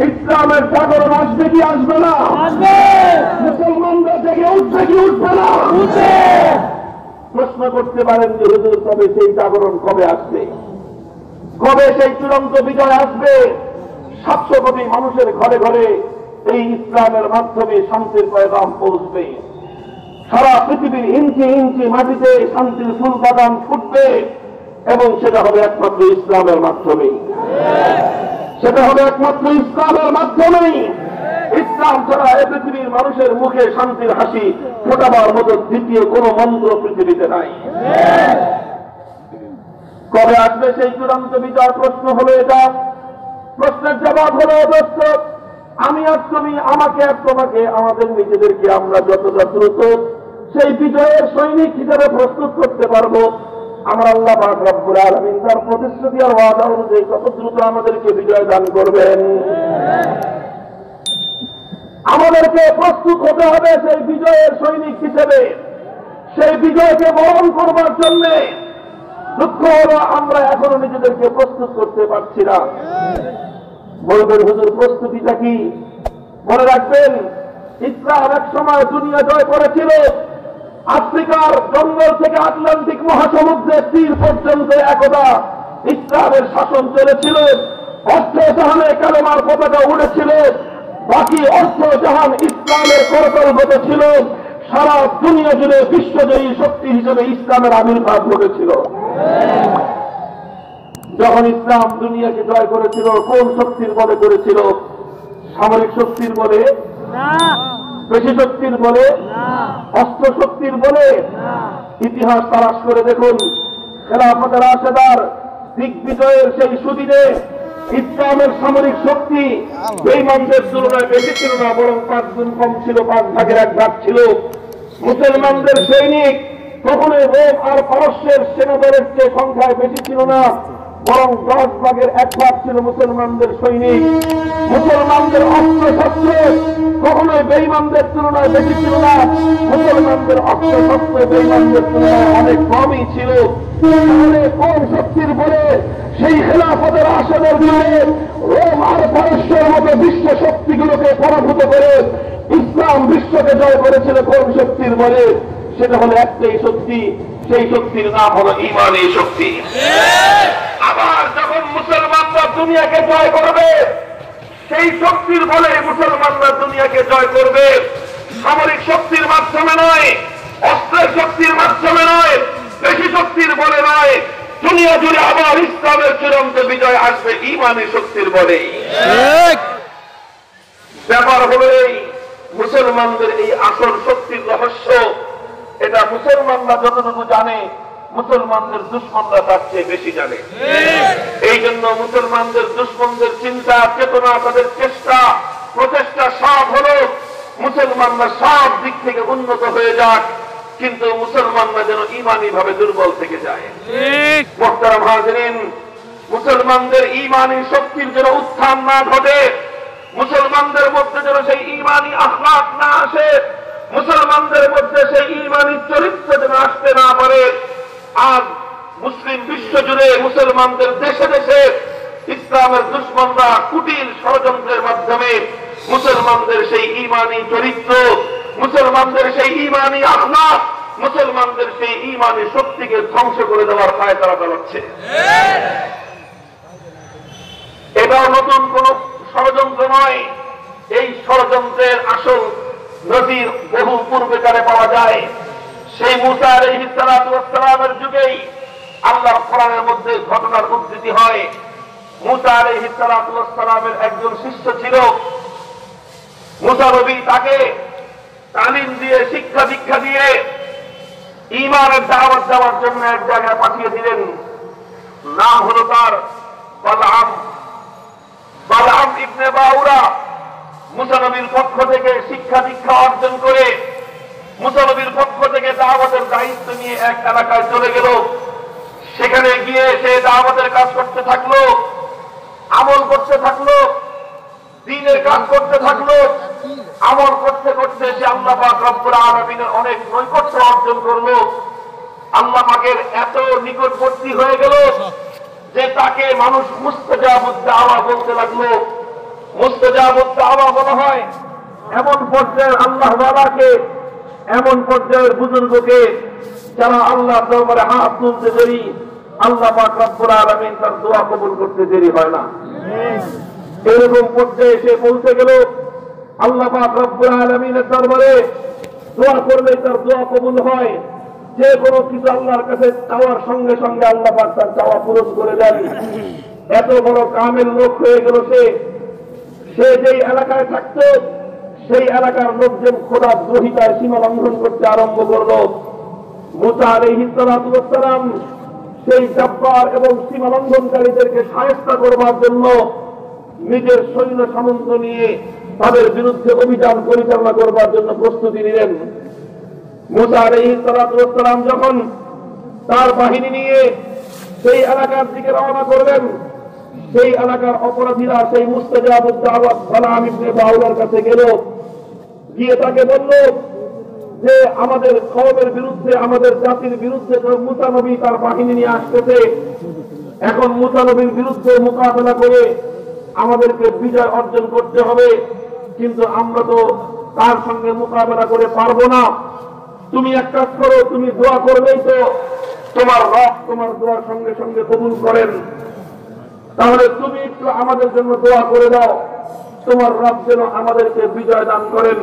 ইসলামের জাগরণ আসবে কি আসবে না? মুসলমানরা জেগে উঠবে কি উঠবে না? প্রশ্ন করতে পারেন যে হুজুর কবে সেই জাগরণ কবে আসবে, কবে সেই চূড়ান্ত বিজয় আসবে? 700 কোটি মানুষের ঘরে ঘরে এই ইসলামের মাধ্যমে শান্তির পয়গাম পৌঁছবে। সারা পৃথিবীর ইঞ্চি ইঞ্চি মাটিতে শান্তির ফুল বাগান ফুটবে এবং সেটা হবে একমাত্র ইসলামের মাধ্যমেই। সেটা হবে একমাত্র ইসলামের মাধ্যমেই। ইসলাম ছাড়া এ পৃথিবীর মানুষের মুখে শান্তির হাসি ফোটাবার মতো দ্বিতীয় কোন মন্ত্র পৃথিবীতে নাই। কবে আসবে সেই চূড়ান্ত বিজয়? প্রশ্ন হলো এটা। প্রশ্নের জবাব হলো দোস্ত, আমি আর তুমি, আমাকে আর তোমাকে, আমাদের নিজেদেরকে আমরা যতটা দ্রুত সেই বিজয়ের সৈনিক হিসেবে প্রস্তুত করতে পারবো, আমার আল্লাহ পাক রব্বুল আলামিন তার প্রতিশ্রুতি আর ওয়াদা অনুযায়ী কত দ্রুত আমাদেরকে বিজয় দান করবেন। আমাদেরকে প্রস্তুত হতে হবে সেই বিজয়ের সৈনিক হিসেবে। সেই বিজয়কে বরণ করবার জন্য দুঃখ হলো আমরা এখনো নিজেদেরকে প্রস্তুত করতে পারছি না। বলবেন হুজুর প্রস্তুতিটা কি? মনে রাখবেন, ইসলাম এক সময় দুনিয়া জয় করেছিল। আফ্রিকার জঙ্গল থেকে আটলান্টিক মহাসমুদ্রের তীর পর্যন্ত একদা ইসলামের শাসন চলেছিল। অর্থ জাহানে কালেমার পতাকা উড়েছিল, বাকি অর্থ জাহান ইসলামের করতলগত ছিল। সারা দুনিয়া জুড়ে বিশ্বজয়ী শক্তি হিসেবে ইসলামের আবির্ভাব ঘটেছিল। যখন ইসলাম দুনিয়াকে জয় করেছিল, কোন শক্তির বলে করেছিল? সামরিক শক্তির বলে? পেশি শক্তির বলে? অস্ত্র শক্তির বলে? ইতিহাস তালাশ করে দেখুন, খেলাফতে রাশেদার দিগ্বিজয়ের সেই সুদিনে ইসলামের সামরিক শক্তি বেঈমানদের তুলনায় বেশি ছিল না, বরং 5 গুণ কম ছিল, 5 ভাগের 1 ভাগ ছিল। মুসলমানদের সৈনিক কখনোই রোম আর পারস্যের সেনাদলের চেয়ে সংখ্যায় বেশি ছিল না, বরং 10 ভাগের 1 ভাগ ছিল মুসলমানদের সৈনিক। মুসলমানদের অস্ত্র শস্ত্র কখনোই বেঈমানদের তুলনায় বেশি ছিল না, মুসলমানদের অস্ত্র শস্ত্র বেঈমানদের তুলনায় অনেক কমই ছিল। তাহলে কোন শক্তির বলে সেই খেলাফতের আসনের দিনে রোম আর পারস্যের মতো বিশ্ব শক্তিগুলোকে পরাভূত করে ইসলাম বিশ্বকে জয় করেছিল? কোন শক্তির বলে? সেটা হলো একটাই শক্তি, সেই শক্তির নাম হলো ঈমানী শক্তি। আবার যখন মুসলমানরা দুনিয়াকে জয় করবে, সেই শক্তির বলে মুসলমানরা দুনিয়াকে জয় করবে। সামরিক শক্তির মাধ্যমে নয়, অস্ত্রের শক্তির মাধ্যমে নয়, পেশি শক্তির বলে নয়। দুনিয়া জুড়ে আবার ইসলামের চূড়ান্ত বিজয় আসবে ঈমানী শক্তির বলেই। ব্যাপার হলো এই, মুসলমানদের এই আসল শক্তির রহস্য এটা মুসলমানরা যতটুকু জানে, মুসলমানদের দুশ্মনরা তার চেয়ে বেশি জানে। এই জন্য মুসলমানদের দুশ্মনদের চিন্তা, চেতনা, তাদের চেষ্টা, প্রচেষ্টা সব হলো মুসলমানরা সব দিক থেকে উন্নত হয়ে যাক, কিন্তু মুসলমানরা যেন ঈমানী ভাবে দুর্বল থেকে যায়। মুহতারাম হাজিরিন, মুসলমানদের ঈমানী শক্তির যেন উত্থান না ঘটে, মুসলমানদের মধ্যে যেন সেই ঈমানী আখলাক না আসে, মুসলমানদের মধ্যে সেই ঈমানী চরিত্র যেন আসতে না পারে। আজ মুসলিম বিশ্ব জুড়ে মুসলমানদের দেশে দেশে ইসলামের দুশ্মনরা কুটিল ষড়যন্ত্রের মাধ্যমে মুসলমানদের সেই ঈমানী চরিত্র, মুসলমানদের সেই ঈমানী আখলাক, মুসলমানদের সেই ঈমানী শক্তিকে ধ্বংস করে দেওয়ার ফায়দারা চালাচ্ছে। এটাও নতুন কোন ষড়যন্ত্র নয়। এই ষড়যন্ত্রের আসল নজির বহু পূর্বেকারে পাওয়া যায়। সেই মুসা আলাইহিস সালাতু ওয়াস সালামের যুগেই আল্লাহর কোরআনের মধ্যে ঘটনার উদ্ধৃতি হয়। মুসা আলাইহিস সালাতু ওয়াস সালামের একজন শিষ্য ছিল। মুসা নবী তাকে তালিম দিয়ে, শিক্ষা দীক্ষা দিয়ে ঈমানের দাওয়াত দেওয়ার জন্য এক জায়গায় পাঠিয়ে দিলেন। নাম হলো তার বালআম। বালআম ইবনে বাউরা মুসা নবীর পক্ষ থেকে শিক্ষা দীক্ষা অর্জন করে মুসা নবীর পক্ষ থেকে দাওয়াতের দায়িত্ব নিয়ে এক এলাকায় চলে গেল। সেখানে গিয়ে সে দাওয়াতের কাজ করতে থাকলো, আমল করতে থাকলো, দ্বীনের কাজ করতে থাকলো। আমল করতে করতে সে আল্লাহ পাক রব্বুল আলামিনের অনেক নৈকট্য অর্জন করলো। আল্লাহ পাকের এত নিকটবর্তী হয়ে গেল যে তাকে মানুষ মুস্তাজাবুদ দাওয়া বলতে লাগলো। মুস্তাজাবুদ দাওয়া বলা হয় এমন পর্যায়ের আল্লাহ ওয়ালাকে, এমন পর্যায়ের বুজুর্গকে যারা আল্লাহ দরবারে হাত তুলতে দেরি, আল্লাহ পাক রব্বুল আলামিন তার দোয়া কবুল করতে দেরি হয় না। এরকম পর্যায়ে এসে পৌঁছে গেল আল্লাহ পাক রব্বুল আলামিনের দরবারে দোয়া করলে তার দোয়া কবুল হয়। যে কোনো কিছু আল্লাহর কাছে চাওয়ার সঙ্গে সঙ্গে আল্লাহ পাক তার চাওয়া পূরণ করে দেন। এত বড় কামেল লোক হয়ে গেল সে যেই এলাকায় থাকতো সেই এলাকার লোকজন খোদা দ্রোহিতায় সীমা লঙ্ঘন করতে আরম্ভ করল। মুসা আলাইহিস সালাতু ওয়াস সালাম সেই জাব্বার এবং সীমা লঙ্ঘনকারীদেরকে শায়েস্তা করবার জন্য নিজের সৈন্য সামন্ত নিয়ে তাদের বিরুদ্ধে অভিযান পরিচালনা করবার জন্য প্রস্তুতি নিলেন। মুসা আলাইহিস সালাতু ওয়াস সালাম যখন তার বাহিনী নিয়ে সেই এলাকার দিকে রওনা করলেন, সেই এলাকার অপরাধীরা সেই মুস্তাজাবুদ দাওয়া বালাম ইবনে বাউলার কাছে গেল, গিয়ে তাকে বলল যে আমাদের কওমের বিরুদ্ধে, আমাদের জাতির বিরুদ্ধে তো মুসা নবী তার বাহিনী নিয়ে আসতেছে, এখন মুসা নবীর বিরুদ্ধে মোকাবেলা করে আমাদেরকে বিজয় অর্জন করতে হবে, কিন্তু আমরা তো তার সঙ্গে মোকাবেলা করে পারবো না। তুমি এক কাজ করো, তুমি দোয়া করলেই তো তোমার রব তোমার দোয়ার সঙ্গে সঙ্গে কবুল করেন, তাহলে তুমি একটু আমাদের জন্য দোয়া করে দাও, তোমার রব যেন আমাদেরকে বিজয় দান করেন,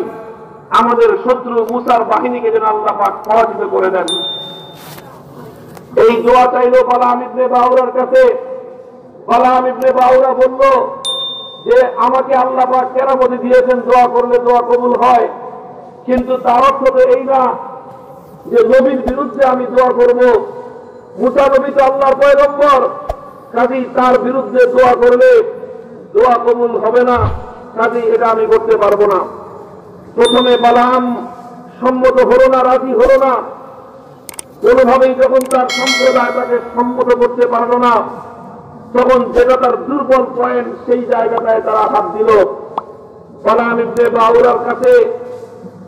আমাদের শত্রু মুসার বাহিনীকে যেন আল্লাহ পাক পরাজিত করে দেন। এই দোয়া চাইল বালাম ইবনে বাউরার কাছে। বালাম ইবনে বাউরা বলল যে আমাকে আল্লাহ পাক কেরামতি দিয়েছেন, দোয়া করলে দোয়া কবুল হয়, কিন্তু তার অর্থ তো এই না যে নবীর বিরুদ্ধে আমি দোয়া করব। মুসা নবী তো আল্লাহর পয়গম্বর, কাজী তার বিরুদ্ধে দোয়া করলে দোয়া কবুল হবে না, কাজী এটা আমি করতে পারবো না। প্রথমে বালাম সম্মত হলো না, রাজি হলো না, কোনোভাবেই যখন তার সম্প্রদায় তাকে সম্মত করতে পারলো না, তখন যেটা তার দুর্বল পয়েন্ট সেই জায়গাটায় তারা হাত দিল। বালাম ইবনে বাউরার কাছে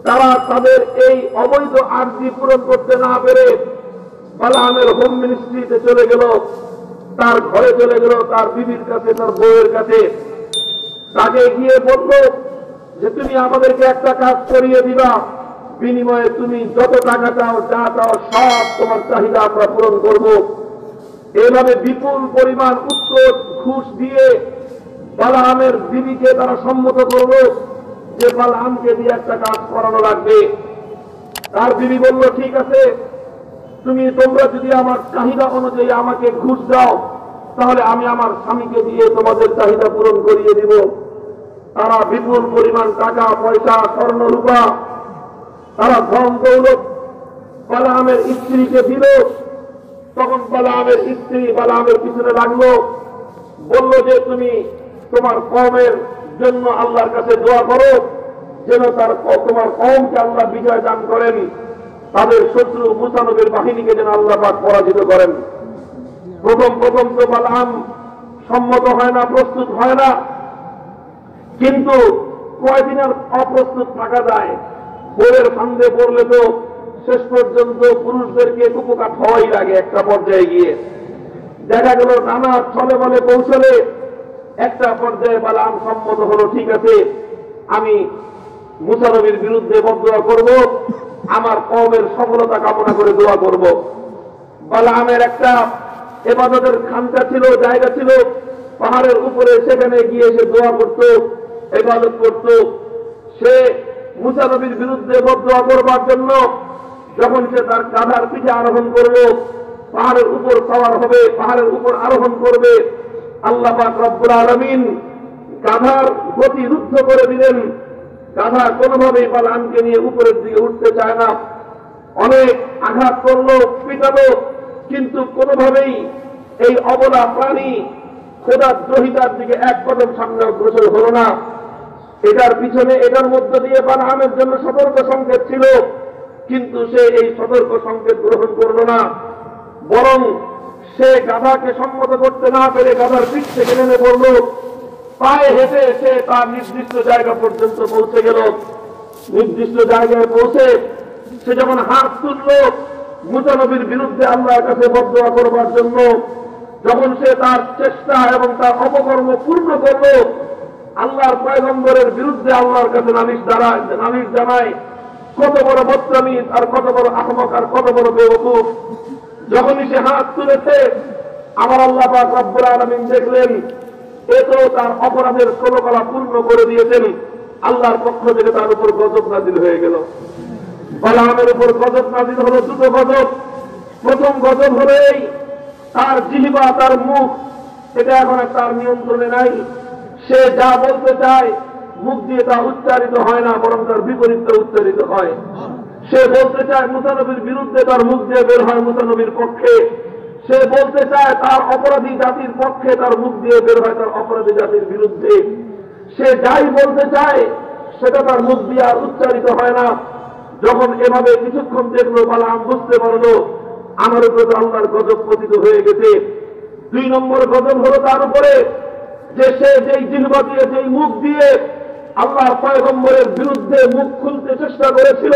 তারা তাদের এই অবৈধ আর্জি পূরণ করতে না পেরে বালামের হোম মিনিস্ট্রিতে চলে গেল, তার ঘরে চলে গেল, তার বিবির কাছে, তার বউয়ের কাছে। তাকে গিয়ে বলল যে তুমি আমাদেরকে একটা কাজ করিয়ে দিবা, বিনিময়ে তুমি যত টাকা চাও, যা চাও, সব তোমার চাহিদা আমরা পূরণ করব। এভাবে বিপুল পরিমাণ উচ্চ ঘুষ দিয়ে বালামের বিবিকে তারা সম্মত করল যে বালামকে দিয়ে একটা কাজ করানো লাগবে। তার বিবি বলল ঠিক আছে, তোমরা যদি আমার চাহিদা অনুযায়ী আমাকে ঘুষ দাও, তাহলে আমি আমার স্বামীকে দিয়ে তোমাদের চাহিদা পূরণ করিয়ে দিব। তারা বিপুল পরিমাণ টাকা পয়সা, স্বর্ণ রূপা, তারা ধন দৌলত বালামের স্ত্রীকে দিল। তখন বালামের স্ত্রী বালামের পিছনে লাগলো, বলল যে তুমি তোমার কওমের জন্য আল্লাহর কাছে দোয়া করো যেন তোমার কওমকে আল্লাহ বিজয় দান করেন, তাদের শত্রু মুসা নবীর বাহিনীকে যেন আল্লাহ পাক পরাজিত করেন। প্রথম তো বালাম সম্মত হয় না, প্রস্তুত হয় না, কিন্তু কয়দিন আর অপ্রস্তুত থাকা যায়? বোরের ফান্দে পড়লে তো শেষ পর্যন্ত পুরুষদেরকে কুপকাট হওয়াই লাগে। একটা পর্যায়ে গিয়ে দেখা গেল নানা ছলে বলে কৌশলে একটা পর্যায়ে বালাম সম্মত হলো, ঠিক আছে আমি মুসা নবীর বিরুদ্ধে বদদোয়া করব, আমার কওমের সফলতা কামনা করে দোয়া করব। বালামের একটা ইবাদতের খানকা ছিল, জায়গা ছিল পাহাড়ের উপরে, সেখানে গিয়ে সে দোয়া করত, ইবাদত করত। সে মুসা নবীর বিরুদ্ধে বদদোয়া করবার জন্য যখন সে তার গাধার পিঠে আরোহণ করলো, পাহাড়ের উপর সওয়ার হবে, পাহাড়ের উপর আরোহণ করবে, আল্লাহ পাক রব্বুল আলামিন গাধার গতি রুদ্ধ করে দিলেন। গাধা কোনোভাবেই বালামকে নিয়ে উপরের দিকে উঠতে চায় না, অনেক আঘাত করলো, পিটালো, কিন্তু কোনোভাবেই এই অবলা প্রাণী খোদার দ্রোহিতার দিকে এক কদম সামনে অগ্রসর হলো না। এটার পিছনে, এটার মধ্য দিয়ে বালামের জন্য সতর্ক সংকেত ছিল, কিন্তু সে এই সতর্ক সংকেত গ্রহণ করল না, বরং সে গাধাকে সম্মত করতে না পেরে গাধার পিঠ থেকে নেমে পড়ল। পায়ে হেঁটে সে তার নির্দিষ্ট জায়গা পর্যন্ত পৌঁছে গেল। নির্দিষ্ট জায়গায় পৌঁছে সে যখন হাত তুলল মুসা নবীর বিরুদ্ধে আল্লাহর কাছে বদদোয়া করবার জন্য, যখন সে তার চেষ্টা এবং তার অপকর্ম পূর্ণ করল, আল্লাহর পয়গম্বরের বিরুদ্ধে আল্লাহর কাছে নালিশ জানায়, কত বড় বদতমিজ আর কত বড় আহমক আর কত বড় বেওকুফ। যখনই সে হাত তুলেছে, আমার আল্লাহ পাক রব্বুল আলামিন দেখলেন এ তো তার অপরাধের কলকলা পূর্ণ করে দিয়েছেন। আল্লাহর পক্ষ থেকে তার উপর গজব নাজিল হয়ে গেল। বালামের উপর গজব নাজিল হলো দুটো গজব। প্রথম গজব হলো এই, তার জিহ্বা, তার মুখ, এটা এখন আর তার নিয়ন্ত্রণে নাই। সে যা বলতে চায় মুখ দিয়ে তা উচ্চারিত হয় না, বরং তার বিপরীতে উচ্চারিত হয়। সে বলতে চায় মুসা নবীর বিরুদ্ধে, তার মুখ দিয়ে বের হয় মুসা নবীর পক্ষে। সে বলতে চায় তার অপরাধী জাতির পক্ষে, তার মুখ দিয়ে বের হয় তার অপরাধী জাতির বিরুদ্ধে। সে যাই বলতে চায় সেটা তার মুখ দিয়ে আর উচ্চারিত হয় না। যখন এভাবে কিছুক্ষণ দেখলো, বালাম বুঝতে পারলো আমার উপরে আল্লাহর গজব পতিত হয়ে গেছে। 2 নম্বর গজব হলো তার উপরে যে সে যেই জিহ্বা দিয়ে, যেই মুখ দিয়ে আল্লাহর পয়গম্বরের বিরুদ্ধে মুখ খুলতে চেষ্টা করেছিল,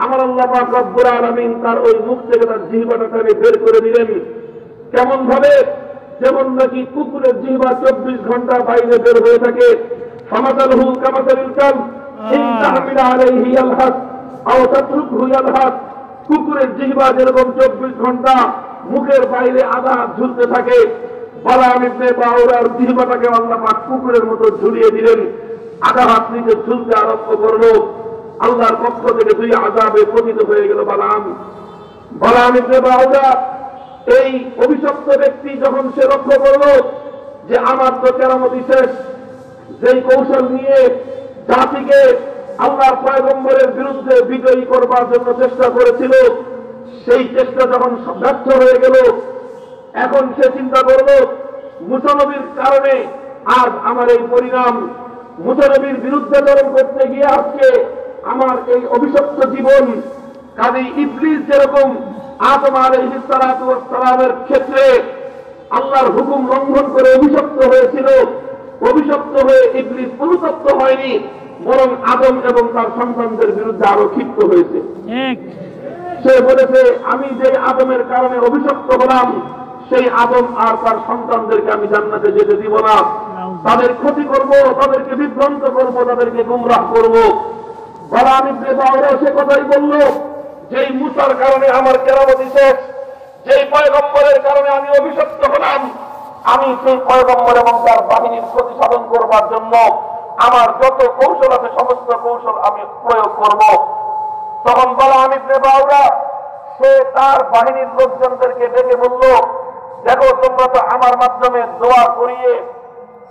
আমার আল্লাহ পাক রব্বুল আলামিন তার ওই মুখ থেকে তার জিহ্বাটা টেনে বের করে দিলেন। কেমন ভাবে? যেমন নাকি কুকুরের জিহ্বা 24 ঘন্টা বাইরে বের হয়ে থাকে। ফামাসালহু কামাসালিল কালব ইন তাহমিল আলাইহি ইয়ালহাস আও তাতরুকহু ইয়ালহাস। কুকুরের জিহ্বা যেরকম 24 ঘন্টা মুখের বাইরে আধা ঝুলতে থাকে, বালাম ইবনে বাউরার জিহ্বাটাকে আল্লাহ পাক কুকুরের মতো ঝুলিয়ে দিলেন। আধা হাত নিচে ঝুলতে আরম্ভ করলো। আল্লাহর পক্ষ থেকে 2 আযাবে পতিত হয়ে গেল বালাম ইবনে বাউরা। এই অভিশপ্ত ব্যক্তি যখন সে লক্ষ্য করল যে আমার তো কেরামতি শেষ, যেই কৌশল নিয়ে জাতিকে আল্লাহর পয়গম্বরের বিরুদ্ধে বিজয়ী করবার জন্য চেষ্টা করেছিল, সেই চেষ্টা যখন ব্যর্থ হয়ে গেল, এখন সে চিন্তা করল মুসা নবীর কারণে আজ আমার এই পরিণাম। মুসা নবীর বিরুদ্ধে চরণ করতে গিয়ে আজকে আমার এই অভিশপ্ত জীবন। কাজেই ইবলিস যেরকম আদম আলাইহিস সালাতু ওয়াস সালামের ক্ষেত্রে আল্লাহর হুকুম লঙ্ঘন করে অভিশপ্ত হয়েছিল, অভিশপ্ত হয়ে ইবলিস অনুতপ্ত হয়নি, বরং আদম এবং তার সন্তানদের বিরুদ্ধে আরো ক্ষিপ্ত হয়েছে। সে বলেছে আমি যে আদমের কারণে অভিশপ্ত হলাম, সেই আদম আর তার সন্তানদেরকে আমি জান্নাতে যেতে দিব না। তাদের ক্ষতি করব, তাদেরকে বিভ্রান্ত করব, তাদেরকে গুমরাহ করব। বালাম ইবনে বাউরা সে কথাই বলল, যেই মুসার কারণে আমার কেরামতি শেষ, যেই পয়গম্বরের কারণে আমি অভিশপ্ত হলাম, আমি সেই পয়গম্বর এবং তার বাহিনীর ক্ষতি সাধন করবার জন্য আমার যত কৌশল আছে সমস্ত কৌশল আমি প্রয়োগ করব। তখন বালাম ইবনে বাউরা সে তার বাহিনীর লোকজনদেরকে ডেকে বলল, দেখো তোমরা তো আমার মাধ্যমে দোয়া করিয়ে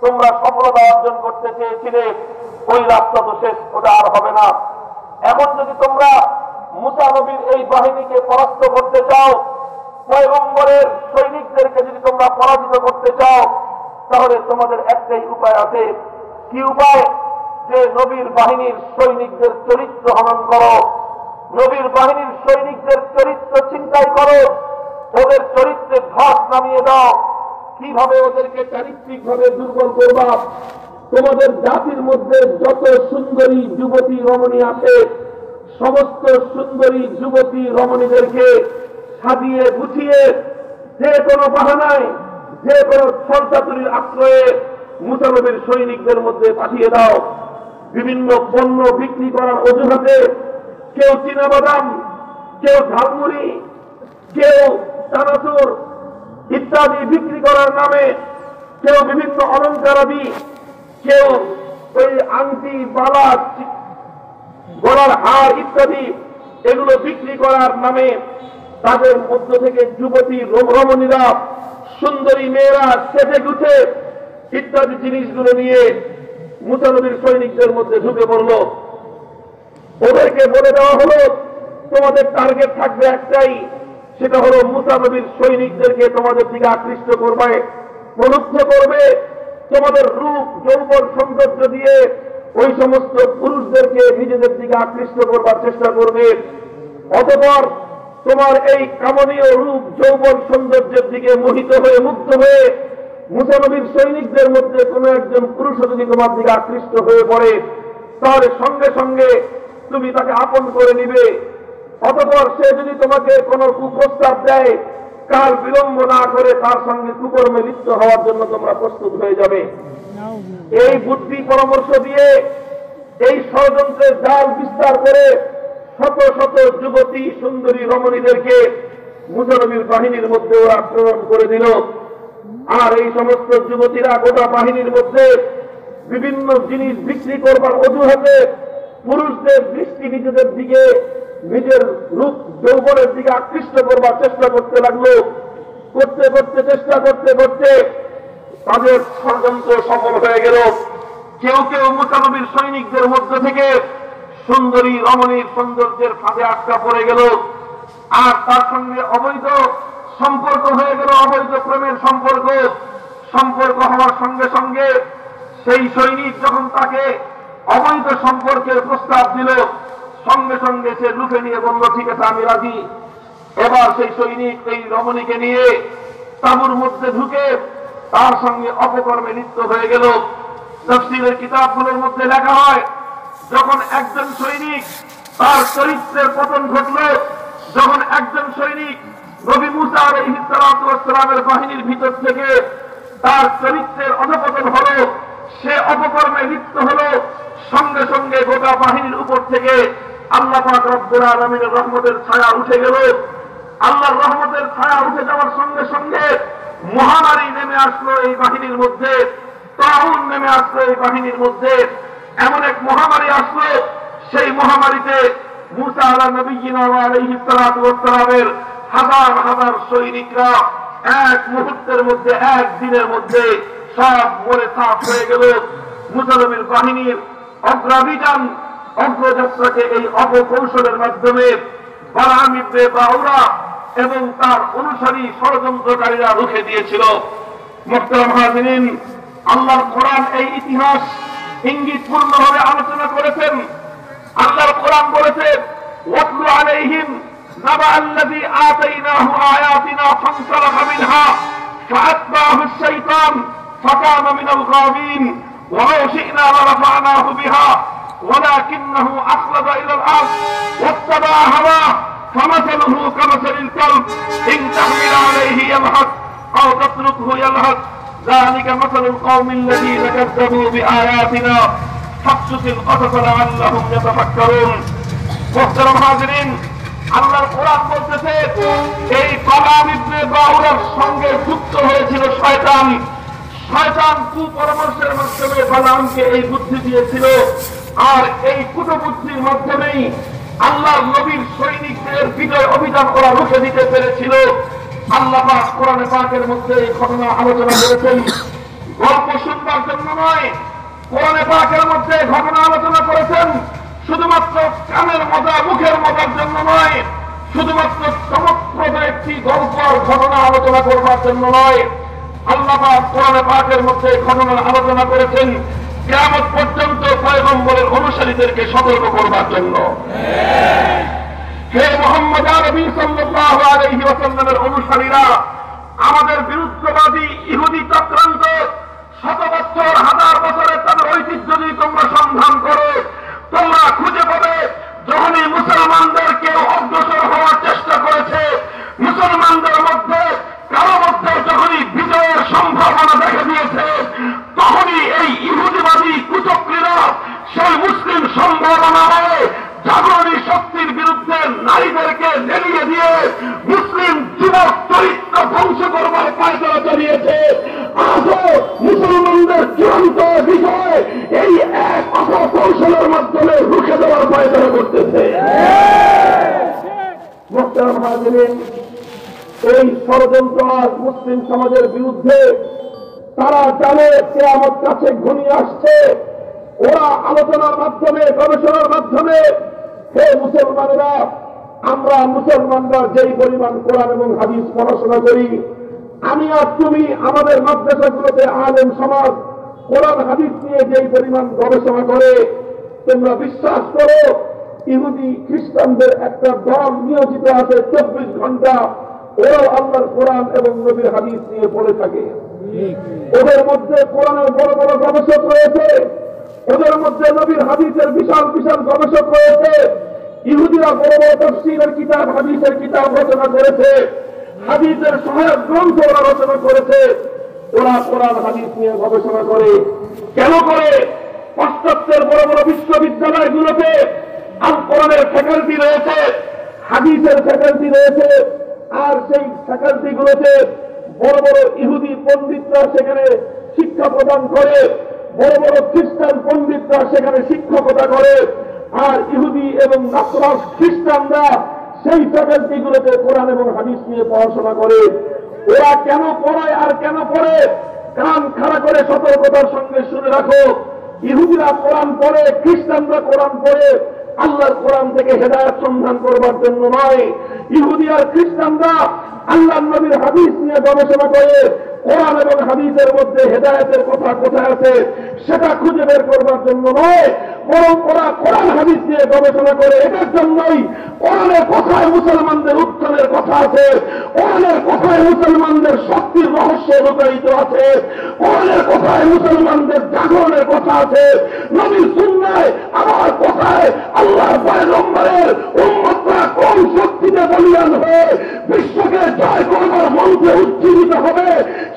তোমরা সফলতা অর্জন করতে চেয়েছিলে, ওই রাস্তা তো শেষ, ওটা আর হবে না। এখন যদি তোমরা মুসা নবীর এই বাহিনীকে পরাস্ত করতে চাও, পয়গম্বরের সৈনিকদেরকে যদি তোমরা পরাজিত করতে চাও, তাহলে তোমাদের একটাই উপায় আছে। কি উপায়? যে নবীর বাহিনীর সৈনিকদের চরিত্র হনন করো, নবীর বাহিনীর সৈনিকদের চরিত্র চিন্তাই করো, ওদের চরিত্রে ধস নামিয়ে দাও। কিভাবে ওদেরকে চারিত্রিক ভাবে দুর্বল করবা? তোমাদের জাতির মধ্যে যত সুন্দরী যুবতী রমণী আছে, সমস্ত সুন্দরী যুবতী রমণীদেরকে সাজিয়ে গুছিয়ে যে কোনো বাহানায়, যে কোনো ছলচাতুরির আশ্রয়ে মুসা নবীর সৈনিকদের মধ্যে পাঠিয়ে দাও। বিভিন্ন পণ্য বিক্রি করার অজুহাতে কেউ চীনাবাদাম, কেউ ঝালমুড়ি, কেউ চানাচুর ইত্যাদি বিক্রি করার নামে, কেউ বিভিন্ন অলঙ্কারাদি, কেউ ওই আংটি, বালা, গলার হার ইত্যাদি এগুলো বিক্রি করার নামে তাদের মধ্য থেকে যুবতী রমণীরা, সুন্দরী মেয়েরা সেজে গুছে ইত্যাদি জিনিসগুলো নিয়ে মুসা নবীর সৈনিকদের মধ্যে ঢুকে পড়ল। ওদেরকে বলে দেওয়া হলো তোমাদের টার্গেট থাকবে একটাই, সেটা হলো মুসা নবীর সৈনিকদেরকে তোমাদের দিকে আকৃষ্ট করবে, প্রলুব্ধ করবে, তোমাদের রূপ যৌবন সৌন্দর্য দিয়ে ওই সমস্ত পুরুষদেরকে নিজেদের দিকে আকৃষ্ট করবার চেষ্টা করবে। অতঃপর তোমার এই কামনীয় রূপ যৌবন সৌন্দর্যের দিকে মোহিত হয়ে, মুগ্ধ হয়ে মুসা নবীর সৈনিকদের মধ্যে কোনো একজন পুরুষ যদি তোমার দিকে আকৃষ্ট হয়ে পড়ে, তাহলে সঙ্গে সঙ্গে তুমি তাকে আপন করে নিবে। অতঃপর সে যদি তোমাকে কোনো কুপ্রস্তাব দেয়, কাল বিলম্ব না করে তার সঙ্গে কুকর্মে লিপ্ত হওয়ার জন্য তোমরা প্রস্তুত হয়ে যাবে। এই বুদ্ধি পরামর্শ দিয়ে এই ষড়যন্ত্রের জাল বিস্তার করে শত শত যুবতী সুন্দরী রমণীদেরকে মুসা নবীর বাহিনীর মধ্যে ওরা প্রেরণ করে দিল। আর এই সমস্ত যুবতীরা গোটা বাহিনীর মধ্যে বিভিন্ন জিনিস বিক্রি করবার অজুহাতে পুরুষদের দৃষ্টি নিজেদের দিকে, নিজের রূপ যৌবনের দিকে আকৃষ্ট করবার চেষ্টা করতে লাগলো। করতে করতে চেষ্টা করতে করতে তাদের ষড়যন্ত্র সফল হয়ে গেল। কেউ কেউ মুসা নবীর সৈনিকদের মধ্য থেকে সুন্দরী রমণীর সৌন্দর্যের ফাঁদে আটকা পড়ে গেল। আর তার সঙ্গে অবৈধ সম্পর্ক হয়ে গেল, অবৈধ প্রেমের সম্পর্ক। সম্পর্ক হওয়ার সঙ্গে সঙ্গে সেই সৈনিক যখন তাকে অবৈধ সম্পর্কের প্রস্তাব দিল, সঙ্গে সঙ্গে সে রুখে নিয়ে বলল, ঠিক আছে আমি রাজি। এবার সেই সৈনিক এই রমণীকে নিয়ে তাঁবুর মধ্যে ঢুকে তার সঙ্গে অপকর্মে লিপ্ত হয়ে গেল। তাফসীরের কিতাবগুলোর মধ্যে লেখা হয়, যখন একজন সৈনিক তার চরিত্রের পতন ঘটল, যখন একজন সৈনিক নবী মুসা আলাইহিস সালাতু ওয়াস সালামের বাহিনীর ভিতর থেকে তার চরিত্রের অধঃপতন হলো, সে অপকর্মে লিপ্ত হলো, সঙ্গে সঙ্গে গোটা বাহিনীর উপর থেকে আল্লাহ পাক রব্বুল আলামিনের রহমতের ছায়া উঠে গেল। আল্লাহর রহমতের ছায়া উঠে যাওয়ার সঙ্গে সঙ্গে মহামারী নেমে আসলো এই বাহিনীর মধ্যে, তাউন নেমে আসলো এই বাহিনীর মধ্যে। এমন এক মহামারী আসলো, সেই মহামারীতে মুসা নবিয়্যিনা আলাইহিস সালাতু ওয়াস সালামের হাজার হাজার সৈনিকরা এক মুহূর্তের মধ্যে, এক দিনের মধ্যে সব মরে সাফ হয়ে গেল। মুসা নবীর বাহিনীর অগ্রাভিযান, অগ্রযাত্রাকে এই অপকৌশলের মাধ্যমে বালাম ইবনে বাউরা এবং তার অনুসারী ষড়যন্ত্রকারীরা রুখে দিয়েছিল। মুহতারাম হাজিরিন, আল্লাহর কোরআন এই ইতিহাস ইঙ্গিতপূর্ণভাবে আলোচনা করেছেন। আল্লাহর কোরআন বলেছে, ওয়াতলু আলাইহিম নাবা আল্লাযী আতাইনাহু আয়াতিনা ফানসালাখা মিনহা ফাআতবাহু আশ-শাইতান ফাকানা মিনাল গাবিন ওয়া লাউ শি'না লারাফা'নাহু বিহা ওয়ালাকিন্নাহু আখলাদা ইলাল আরদ ওয়াত্তাবা হাওয়া ফামাসালুহু কামাসালিল কালব ইন তাহমিল আলাইহি ইয়ালহাস আও তাতরুকহু ইয়ালহাস যালিকা মাসালুল কওমিল লাযীনা কাযযাবু বিআয়াতিনা ফাকসুসিল কসাস লাআল্লাহুম ইয়াতাফাক্কারুন। মুহতারাম হাজিরিন, আল্লাহর কোরআন বলতেছে, এই বালাম ইবনে বাউরার সঙ্গে যুক্ত হয়েছিল শয়তান। শয়তান কুপরামর্শের মাধ্যমে বালামকে এই বুদ্ধি দিয়েছিল। আর এই কুটবুদ্ধির মাধ্যমেই আল্লাহর নবীর সৈনিকদের বিজয় অভিযান ওরা রুখে দিতে পেরেছিল। আল্লাহ পাক কোরআনে পাকের মধ্যে এই ঘটনা আলোচনা করেছেন। গল্প শুনবার জন্য নয়, কোরআনে পাকের মধ্যে ঘটনা আলোচনা করেছেন শুধুমাত্র কানের মজা, মুখের মজার জন্য নয়, শুধুমাত্র চমকপ্রদ একটি গল্প ঘটনা আলোচনা করবার জন্য নয়। আল্লাহ পাক কোরআনে পাকের মধ্যে ঘটনার আলোচনা করেছেন কিয়ামত পর্যন্ত পয়গম্বরের অনুসারীদেরকে সতর্ক করবার জন্য। হে মুহাম্মদ আরবী সাল্লাল্লাহু আলাইহি ওয়াসাল্লামের অনুসারীরা, আমাদের বিরুদ্ধবাদী ইহুদি চক্রান্ত শত বছর, হাজার বছরের তাদের ঐতিহ্য যদি তোমরা সন্ধান করো, তোমরা খুঁজে পাবে যখনই মুসলমানদেরকে অগ্রসর হওয়ার চেষ্টা করেছে, মুসলমানদের মধ্যে কারো মধ্যে যখনই বিজয়ের সম্ভাবনা দেখা দিয়েছে, তখনই এই ইহুদিবাদী কুচক্রীরা সেই মুসলিম সম্ভাবনায় জাগরণী শক্তির বিরুদ্ধে নারীদেরকে লেলিয়ে দিয়ে মুসলিম যুবক চরিত্র ধ্বংস করবার পায়তারা চালিয়েছে। আজও মুসলমানদের চূড়ান্ত বিজয় এই এক অপকৌশলের মাধ্যমে রুখে দেওয়ার পায়তারা করতেছে। মুহতারাম হাজিরিন, এই ষড়যন্ত্র আজ মুসলিম সমাজের বিরুদ্ধে। তারা জানে কিয়ামত কাছে ঘনিয়ে আসছে। ওরা আলোচনার মাধ্যমে, গবেষণার মাধ্যমে, হে মুসলমানেরা, আমরা মুসলমানরা যেই পরিমাণ কোরআন এবং হাদিস পড়াশোনা করি, আমি আর তুমি আমাদের মাদ্রাসাগুলোতে আলেম সমাজ কোরআন হাদিস নিয়ে যেই পরিমাণ গবেষণা করে, তোমরা বিশ্বাস করো ইহুদি খ্রিস্টানদের একটা দল নিয়োজিত আছে 24 ঘন্টা। ওরাও আল্লাহর কোরআন এবং নবীর হাদিস নিয়ে পড়ে থাকে। ওদের মধ্যে কোরআনের বড় বড় গবেষক রয়েছে, ওদের মধ্যে নবীর হাদিসের বিশাল বিশাল গবেষক রয়েছে। ইহুদিরা বড় বড় তাফসীরের কিতাব, হাদিসের কিতাব রচনা করেছে। হাদিসের সহায়ক গ্রন্থ ওরা রচনা করেছে। ওরা কোরআন হাদিস নিয়ে গবেষণা করে। কেন করে? পাশ্চাত্যের বড় বড় বিশ্ববিদ্যালয়গুলোতে আল কোরআনের ফ্যাকাল্টি রয়েছে, হাদিসের ফ্যাকাল্টি রয়েছে, আর সেই ফ্যাকাল্টিগুলোতে বড় বড় ইহুদি পণ্ডিতরা সেখানে শিক্ষা প্রদান করে, বড় বড় খ্রিস্টান পণ্ডিতরা সেখানে শিক্ষকতা করে, আর ইহুদি এবং নাসরান খ্রিস্টানরা সেই ফ্যাকাল্টিগুলোতে কোরআন এবং হাদিস নিয়ে পড়াশোনা করে। ওরা কেন পড়ায় আর কেন পড়ে? কান খাড়া করে সতর্কতার সঙ্গে শুনে রাখো, ইহুদিরা কোরআন পড়ে, খ্রিস্টানরা কোরআন পড়ে আল্লাহর কোরআন থেকে হেদায়েত সন্ধান করবার জন্য নয়। ইহুদি আর খ্রিস্টানরা আল্লাহর নবীর হাদিস নিয়ে গবেষণা করে কোরআন এবং হাদিসের মধ্যে হেদায়েতের কথা কোথায় আছে সেটা খুঁজে বের করবার জন্য নয়, বরং ওরা কোরআন হাদিস নিয়ে গবেষণা করে এটার জন্যই কোরআনের কথায় মুসলমানদের উত্থানের কথা আছে, কোরআনের কথায় মুসলমানদের শক্তির রহস্য লুকায়িত আছে, কোরআনের কথায় মুসলমানদের জাগরণের কথা আছে, নবীর সুন্নায় আমার কথায় আল্লাহর পয়গম্বরের উম্মতরা কোন শক্তিতে বলিয়ান হয়ে বিশ্বকে জয় করবার মন্ত্রে উজ্জীবিত হবে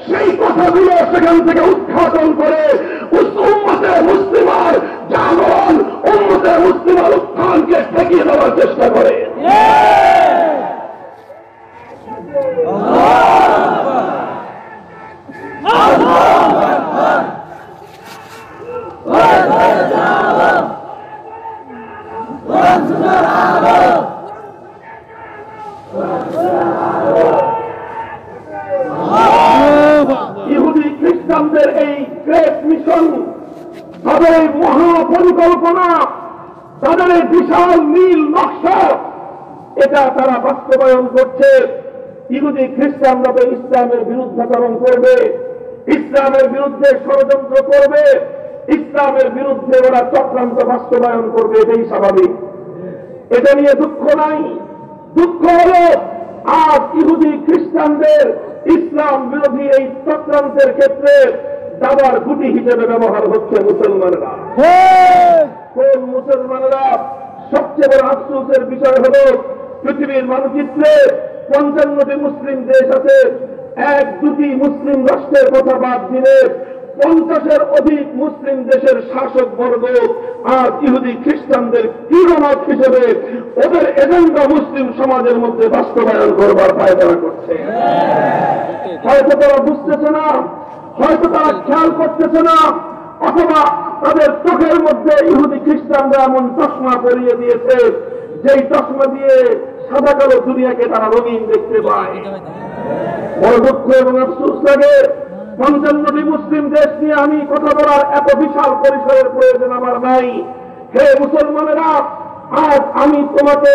সেই কথাগুলো সেখান থেকে উদ্ঘাটন করে উম্মতে মুসলিমার জাগরণ, উম্মতে মুসলিমার উত্থানকে ঠেকিয়ে দেওয়ার চেষ্টা করে। ইহুদি খ্রিস্টানদের এই গ্রেট মিশন, তাদের মহাপরিকল্পনা, তাদের এই বিশাল নীল নকশা, এটা তারা বাস্তবায়ন করছে। ইহুদি খ্রিস্টানরা তো ইসলামের বিরুদ্ধাচরণ করবে, ইসলামের বিরুদ্ধে ষড়যন্ত্র করবে, ইসলামের বিরুদ্ধে ওরা চক্রান্ত বাস্তবায়ন করবে, এটাই স্বাভাবিক। এটা নিয়ে দুঃখ নাই। দুঃখ হল আজ ইহুদি খ্রিস্টানদের ইসলাম বিরোধী এই চক্রান্তের ক্ষেত্রে দাবার গুটি হিসেবে ব্যবহার হচ্ছে মুসলমানরা। কোন মুসলমানরা? সবচেয়ে বড় আফসোসের বিষয় হল পৃথিবীর মানচিত্রে 55টি মুসলিম দেশ আছে, 1-2টি মুসলিম রাষ্ট্রের কথা বাদ দিলে 50-এর অধিক মুসলিম দেশের শাসক বর্গ আর ইহুদি খ্রিস্টানদের কিরণক হিসেবে ওদের এজেন্ডা মুসলিম সমাজের মধ্যে বাস্তবায়ন করবার পায়তারা করছে। হয়তো তারা বুঝতেছে না, হয়তো তারা খেয়াল করতেছে না, অথবা তাদের চোখের মধ্যে ইহুদি খ্রিস্টানরা এমন চশমা পরিয়ে দিয়েছে যেই চশমা দিয়ে সাদা কালো দুনিয়াকে তারা রঙিন দেখতে পায়। বড় দুঃখ এবং আফসোস লাগে। 55টি মুসলিম দেশ নিয়ে আমি কথা বলার এত বিশাল পরিসরের প্রয়োজন আমার নাই। হে মুসলমানেরা, আজ আমি তোমাকে,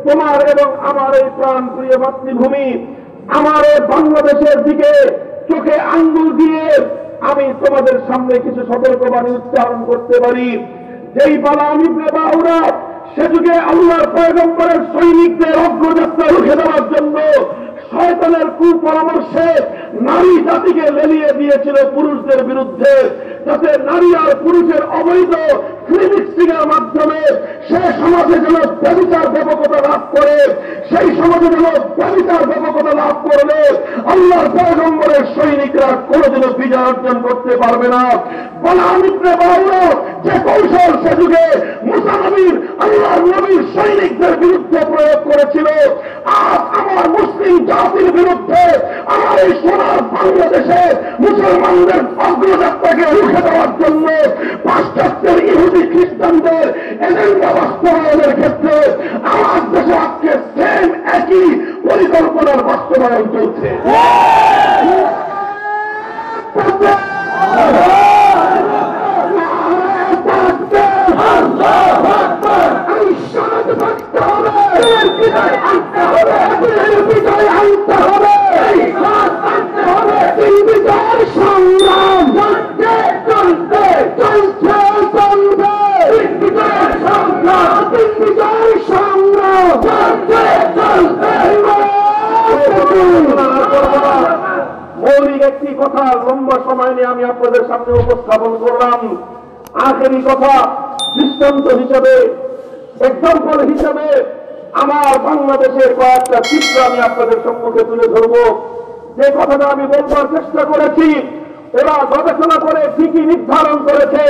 তোমার এবং আমার এই প্রাণ প্রিয় মাতৃভূমি, আমার এই বাংলাদেশের দিকে চোখে আঙ্গুল দিয়ে আমি তোমাদের সামনে কিছু সতর্কবাণী উচ্চারণ করতে পারি। যেই বালাম ইবনে বাউরা সে যুগে আল্লাহর পয়গম্বরের সৈনিকদের অগ্রযাত্রা রুখে দেওয়ার জন্য শয়তানের কুপরামর্শে নারী জাতিকে লেলিয়ে দিয়েছিল পুরুষদের বিরুদ্ধে, যাতে নারী আর পুরুষের অবৈধ ফ্রিমিক্সিংয়ের মাধ্যমে সে সমাজে যেন ব্যভিচার ব্যাপকতা লাভ করে, সেই সমাজে যেন ব্যভিচার ব্যাপকতা লাভ করলে আল্লাহর পয়গম্বরের সৈনিকরা কোনদিনও বিজয় অর্জন করতে পারবে না। বালাম ইবনে বাউরা যে কৌশল সে যুগে মুসা নবীর, আল্লাহর নবীর সৈনিকদের বিরুদ্ধে প্রয়োগ করেছিল, আজ আমার মুসলিম জাতির বিরুদ্ধে, আমার এই সোনার বাংলাদেশে মুসলমানদের অগ্রযাত্রাকে রুখে দেওয়ার জন্য পাশ্চাত্যের ইহুদি খ্রিস্টানদের এজেন্ডা বাস্তবায়নের ক্ষেত্রে আমার দেশে আজকে সেম একই পরিকল্পনার বাস্তবায়ন চলছে। মৌলিক একটি কথা লম্বা সময় নিয়ে আমি আপনাদের সামনে উপস্থাপন করলাম। আখেরি কথা, দৃষ্টান্ত হিসাবে, এক্সাম্পল হিসাবে আমার বাংলাদেশের কয়েকটা চিত্র আমি আপনাদের সম্মুখে তুলে ধরব। যে কথাটা আমি বলবার চেষ্টা করেছি, ওরা গবেষণা করে ঠিকই নির্ধারণ করেছে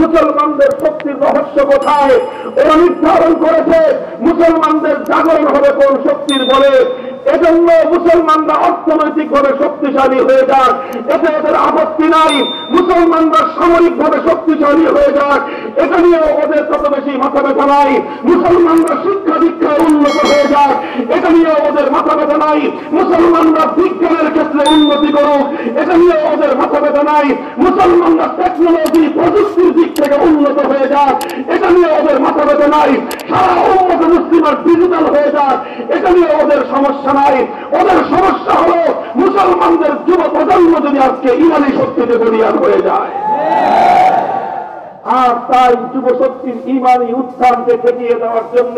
মুসলমানদের শক্তির রহস্য কোথায়। ওরা নির্ধারণ করেছে মুসলমানদের জাগরণ হবে কোন শক্তির বলে। এজন্য মুসলমানরা অর্থনৈতিকভাবে শক্তিশালী হয়ে যাক, এতে ওদের আপত্তি নাই। মুসলমানরা সামরিকভাবে শক্তিশালী হয়ে যাক, এটা নিয়েও ওদের তত বেশি মাথা ব্যথা নাই। মুসলমানরা শিক্ষা দীক্ষায় উন্নত হয়ে যাক, এটা নিয়েও ওদের মাথা ব্যথা নাই। মুসলমানরা বিজ্ঞানের ক্ষেত্রে উন্নতি করুক, এটা নিয়েও ওদের মাথা ব্যথা নাই। মুসলমানরা টেকনোলজি প্রযুক্তির দিক থেকে উন্নত হয়ে যাক, এটা নিয়ে ওদের মাথা ব্যথা নাই। সারা উম্মত মুসলিমের ডিজিটাল হয়ে যাক, এটা নিয়ে ওদের সমস্যা নাই। ওদের সমস্যা হলো মুসলমানদের যুব প্রজন্ম যদি আজকে ইমানি শক্তিতে বলিয়ান হয়ে যায়। আর তাই যুব শক্তির ইমানি উত্থানকে ঠেকিয়ে দেওয়ার জন্য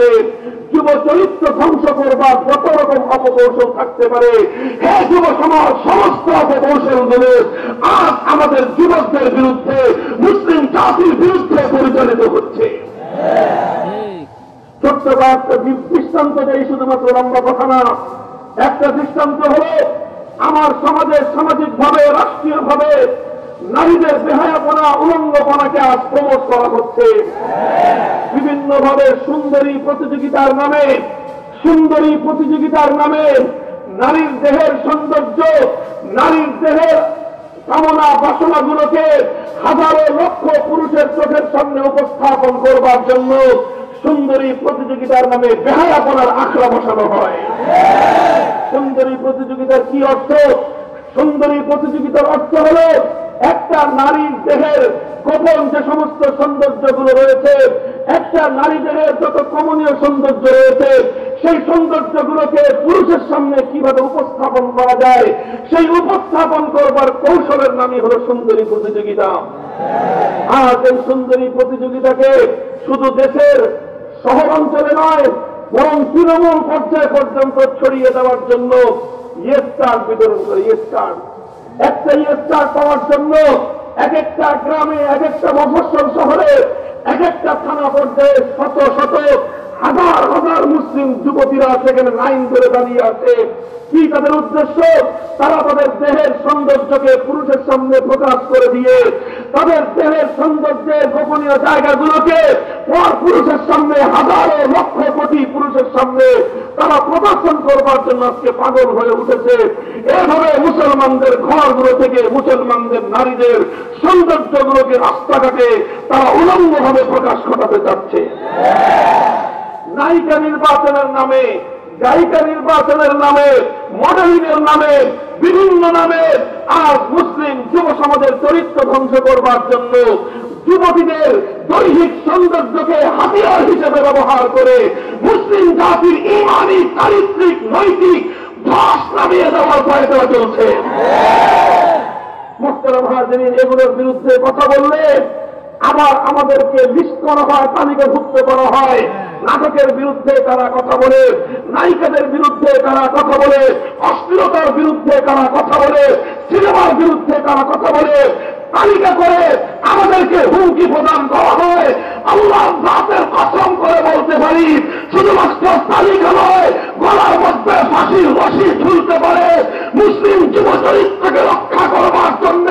যুব চরিত্র ধ্বংস করবার যত রকম অপকৌশল থাকতে পারে, হ্যাঁ যুব সমাজ সমস্ত অপকৌশল গুলো আজ আমাদের যুবকদের বিরুদ্ধে, মুসলিম জাতির বিরুদ্ধে পরিচালিত হচ্ছে। ছোট্ট একটা দৃষ্টান্ত দেই, শুধুমাত্র লম্বা কথা না। একটা দৃষ্টান্ত হল আমার সমাজে সামাজিকভাবে রাষ্ট্রীয়ভাবে নারীদের বেহায়াপনা উলঙ্গপনাকে আজ প্রমোট করা হচ্ছে বিভিন্নভাবে। সুন্দরী প্রতিযোগিতার নামে নারীর দেহের সৌন্দর্য, নারীর দেহের কামনা বাসনাগুলোকে হাজারো লক্ষ পুরুষের চোখের সামনে উপস্থাপন করবার জন্য সুন্দরী প্রতিযোগিতার নামে বেহায়াপনার আখড়া বসানো হয়। সুন্দরী প্রতিযোগিতার কি অর্থ? সুন্দরী প্রতিযোগিতার অর্থ হল একটা নারীর দেহের গোপন যে সমস্ত সৌন্দর্যগুলো রয়েছে, একটা নারী দেহের যত কমনীয় সৌন্দর্য রয়েছে, সেই সৌন্দর্যগুলোকে পুরুষের সামনে কিভাবে উপস্থাপন করা যায়, সেই উপস্থাপন করবার কৌশলের নামই হল সুন্দরী প্রতিযোগিতা। আর এই সুন্দরী প্রতিযোগিতাকে শুধু দেশের শহর অঞ্চলে নয়, বরং তৃণমূল পর্যায় পর্যন্ত ছড়িয়ে দেওয়ার জন্য ইয়েস কার্ড বিতরণ করে। ইয়েস কার্ড, একটা ইয়েস কার্ড পাওয়ার জন্য এক একটা গ্রামে, এক একটা মফস্বল শহরে, এক একটা থানা পর্যায়ে শত শত হাজার হাজার মুসলিম যুবতীরা সেখানে লাইন ধরে দাঁড়িয়ে আছে। কি তাদের উদ্দেশ্য? তারা তাদের দেহের সৌন্দর্যকে পুরুষের সামনে প্রকাশ করে দিয়ে তাদের দেহের সৌন্দর্যের গোপনীয় জায়গাগুলোকে পর পুরুষের সামনে, হাজারো লক্ষ কোটি পুরুষের সামনে তারা প্রদর্শন করবার জন্য আজকে পাগল হয়ে উঠেছে। এভাবে মুসলমানদের ঘরগুলো থেকে মুসলমানদের নারীদের সৌন্দর্যগুলোকে রাস্তাঘাটে তারা উলঙ্গভাবে প্রকাশ ঘটাতে যাচ্ছে। নায়িকা নির্বাচনের নামে, গায়িকা নির্বাচনের নামে, মডেলিংয়ের নামে, বিভিন্ন নামে আজ মুসলিম যুব সমাজের চরিত্র ধ্বংস করবার জন্য যুবতীদের দৈহিক সৌন্দর্যকে হাতিয়ার হিসেবে ব্যবহার করে মুসলিম জাতির ইমানি, চারিত্রিক, নৈতিক ধস নামিয়ে দেওয়ার প্রয়াস চলছে। মোহতারাম হাজিরিন, এগুলোর বিরুদ্ধে কথা বললে আবার আমাদেরকে লিস্ট করা হয়, তালিকাভুক্ত করা হয়। নাটকের বিরুদ্ধে তারা কথা বলে, নায়িকাদের বিরুদ্ধে তারা কথা বলে, অশ্লীলতার বিরুদ্ধে তারা কথা বলে, সিনেমার বিরুদ্ধে তারা কথা বলে, তালিকা করে আমাদেরকে হুমকি প্রদান করা হয়। আল্লাহর জাতের কসম করে বলতে পারি, শুধুমাত্র তালিকা নয়, গলার মধ্যে ফাঁসির রশি ঝুলতে পারে মুসলিম যুব চরিত্রকে রক্ষা করবার জন্য।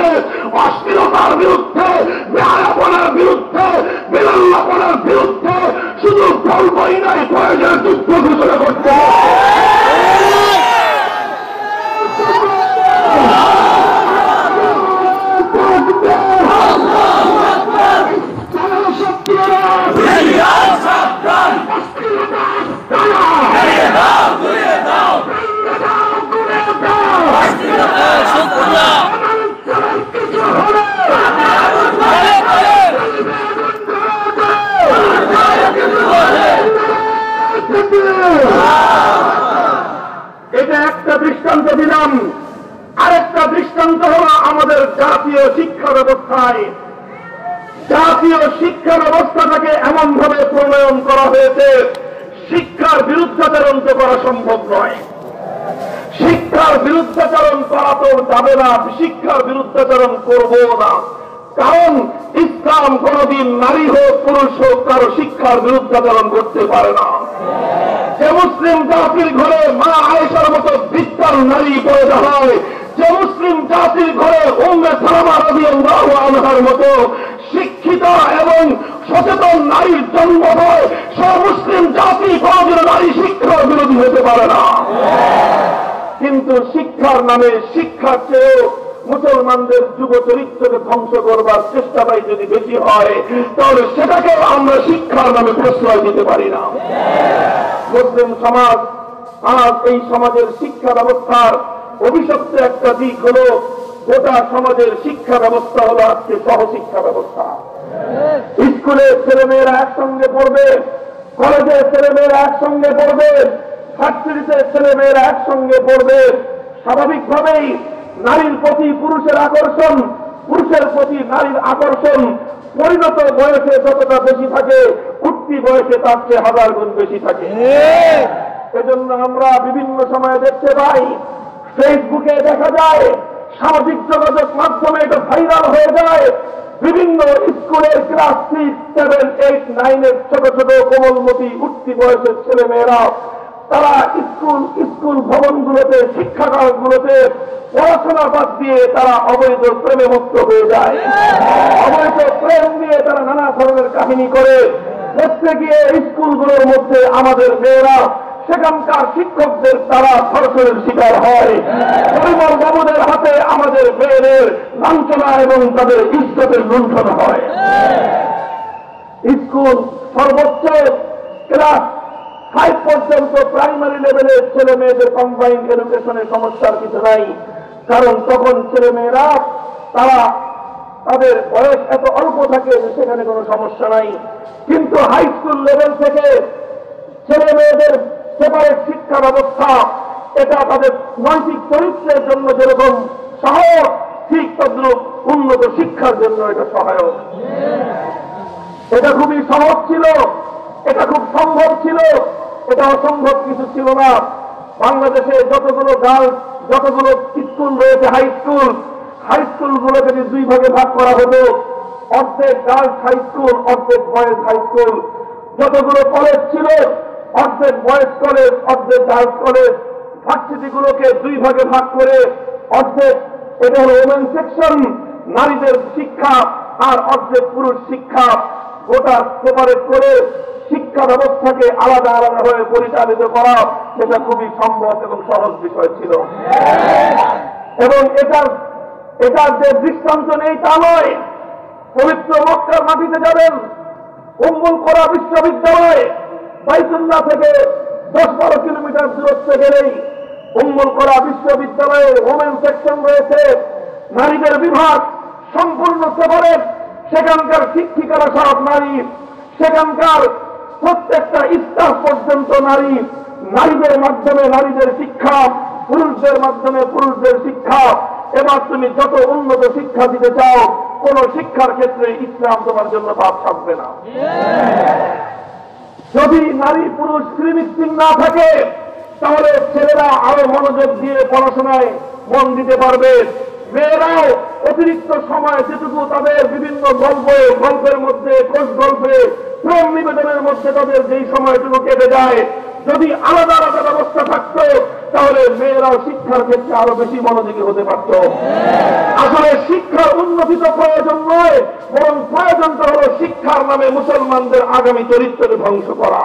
অশ্লীলতার বিরুদ্ধে, বেহায়াপনার বিরুদ্ধে, বেলাল্লাপনার বিরুদ্ধে শুধু বলবই নাই, প্রয়োজনে যুদ্ধ ঘোষণা করতে এটা একটা দৃষ্টান্ত দিলাম। আরেকটা দৃষ্টান্ত হল আমাদের জাতীয় শিক্ষা ব্যবস্থায়। জাতীয় শিক্ষা ব্যবস্থাটাকে এমন ভাবে প্রণয়ন করা হয়েছে, শিক্ষার বিরুদ্ধাচরণ তো করা সম্ভব নয়। শিক্ষার বিরুদ্ধাচরণ করা তো যাবে না, শিক্ষার বিরুদ্ধাচরণ করবো না। কারণ ইসলাম কোনদিন নারী হোক পুরুষ হোক কারো শিক্ষার বিরুদ্ধাচরণ করতে পারে না। যে মুসলিম জাতির ঘরে মা আয়েশার মতো বিদ্যার নারী পয়দা হয়, যে মুসলিম জাতির ঘরে উম্মে সালামা রাদিয়াল্লাহু আনহার মতো শিক্ষিত এবং সচেতন নারীর জন্ম হয়, সব মুসলিম জাতি কোনদিন নারী শিক্ষার বিরোধী হতে পারে না। কিন্তু শিক্ষার নামে শিক্ষার চেয়েও মুসলমানদের যুব চরিত্রকে ধ্বংস করবার চেষ্টাটাই যদি বেশি হয়, তাহলে সেটাকেও আমরা শিক্ষার নামে প্রশ্রয় দিতে পারি না। মুসলিম সমাজ আজ এই সমাজের শিক্ষা ব্যবস্থার অভিশপ্ত একটা দিক হল, গোটা সমাজের শিক্ষা ব্যবস্থা হলো আজকে সহশিক্ষা ব্যবস্থা। স্কুলে ছেলেমেয়েরা একসঙ্গে পড়বে, কলেজে ছেলেমেয়েরা একসঙ্গে পড়বে, ফ্যাক্টরিতে ছেলেমেয়েরা একসঙ্গে পড়বে। স্বাভাবিকভাবেই নারীর প্রতি পুরুষের আকর্ষণ, পুরুষের প্রতি নারীর আকর্ষণ পরিণত বয়সে যতটা বেশি থাকে, উঠতি বয়সে তার চেয়ে 1000 গুণ বেশি থাকে। এজন্য আমরা বিভিন্ন সময়ে দেখতে পাই, ফেসবুকে দেখা যায়, সামাজিক যোগাযোগ মাধ্যমে এটা ভাইরাল হয়ে যায়, বিভিন্ন স্কুলের ক্লাস 6, 7, 8, 9 এর ছোট ছোট কোমলমতি উঠতি বয়সের ছেলে মেয়েরা তারা স্কুল ভবনগুলোতে, শিক্ষাগারগুলোতে পড়াশোনা বাদ দিয়ে তারা অবৈধ প্রেমে মুক্ত হয়ে যায়। অবৈধ প্রেম নিয়ে তারা নানা ধরনের কাহিনী করে। দেখতে গিয়ে স্কুলগুলোর মধ্যে আমাদের মেয়েরা সেখানকার শিক্ষকদের তারা ধর্ষণের শিকার হয়। পরিমল বাবুদের হাতে আমাদের মেয়েদের লাঞ্ছনা এবং তাদের ইজ্জতের লুণ্ঠন হয়। স্কুল সর্বোচ্চ ক্লাস 5 পর্যন্ত প্রাইমারি লেভেলের ছেলে মেয়েদের কম্বাইন্ড এডুকেশনের সমস্যার কিছু নাই, কারণ তখন ছেলে মেয়েরা তারা তাদের বয়স এত অল্প থাকে যে সেখানে কোনো সমস্যা নাই। কিন্তু হাই স্কুল লেভেল থেকে ছেলে মেয়েদের সেপারেট শিক্ষা ব্যবস্থা, এটা তাদের নৈতিক চরিত্রের জন্য যেরকম সহায়ক, ঠিক তদ্রুপ উন্নত শিক্ষার জন্য এটা সহায়ক। এটা খুবই সহজ ছিল, এটা খুব সম্ভব ছিল, এটা অসম্ভব কিছু ছিল না। বাংলাদেশে যতগুলো গার্লস, যতগুলো স্কুল রয়েছে, হাই স্কুলগুলো যদি 2 ভাগে ভাগ করা হতো, অর্ধেক গার্লস হাই স্কুল, অর্ধেক বয়েজ হাই স্কুল। যতগুলো কলেজ ছিল, অর্ধেক বয়েজ কলেজ, অর্ধেক গার্লস কলেজ। ভার্সিটিগুলোকে 2 ভাগে ভাগ করে অর্ধেক এটা হলো ওমেন সেকশন, নারীদের শিক্ষা, আর অর্ধেক পুরুষ শিক্ষা। গোটা সেপারেট করে শিক্ষা ব্যবস্থাকে আলাদা আলাদা ভাবে পরিচালিত করা, সেটা খুবই সম্ভব এবং সহজ বিষয় ছিল। এবং এটার যে দৃষ্টান্ত নেই তা নয়। পবিত্র মক্কার মাটিতে যাবেন, উম্মুল কোরা বিশ্ববিদ্যালয় বাইতুল্লাহ থেকে 10-12 কিলোমিটার দূরত্বে গেলেই উম্মুল কোরা বিশ্ববিদ্যালয়ে ওমেন সেকশন রয়েছে, নারীদের বিভাগ সম্পূর্ণ সেপারেট। সেখানকার শিক্ষিকারা সব নারী, সেখানকার প্রত্যেকটা স্টাফ পর্যন্ত নারী। নারীদের মাধ্যমে নারীদের শিক্ষা, পুরুষদের মাধ্যমে পুরুষদের শিক্ষা। এবার তুমি যত উন্নত শিক্ষা দিতে চাও, কোন শিক্ষার ক্ষেত্রে ইসলাম তোমার জন্য বাদ থাকবে না। যদি নারী পুরুষ শ্রীমিক্সিং না থাকে, তাহলে ছেলেরা আরো মনোযোগ দিয়ে পড়াশোনায় মন দিতে পারবে। মেয়েরাও অতিরিক্ত সময় যেটুকু তাদের বিভিন্ন গল্পের মধ্যে, কোষ গল্পে, প্রেম নিবেদনের মধ্যে তাদের যেই সময়টুকু কেটে যায়, যদি আলাদা আলাদা ব্যবস্থা থাকতো, তাহলে মেয়েরাও শিক্ষার ক্ষেত্রে আরো বেশি মনোযোগী হতে পারত। আসলে শিক্ষার উন্নতি তো প্রয়োজন নয়, বরং প্রয়োজনটা হলো শিক্ষার নামে মুসলমানদের আগামী চরিত্রকে ধ্বংস করা।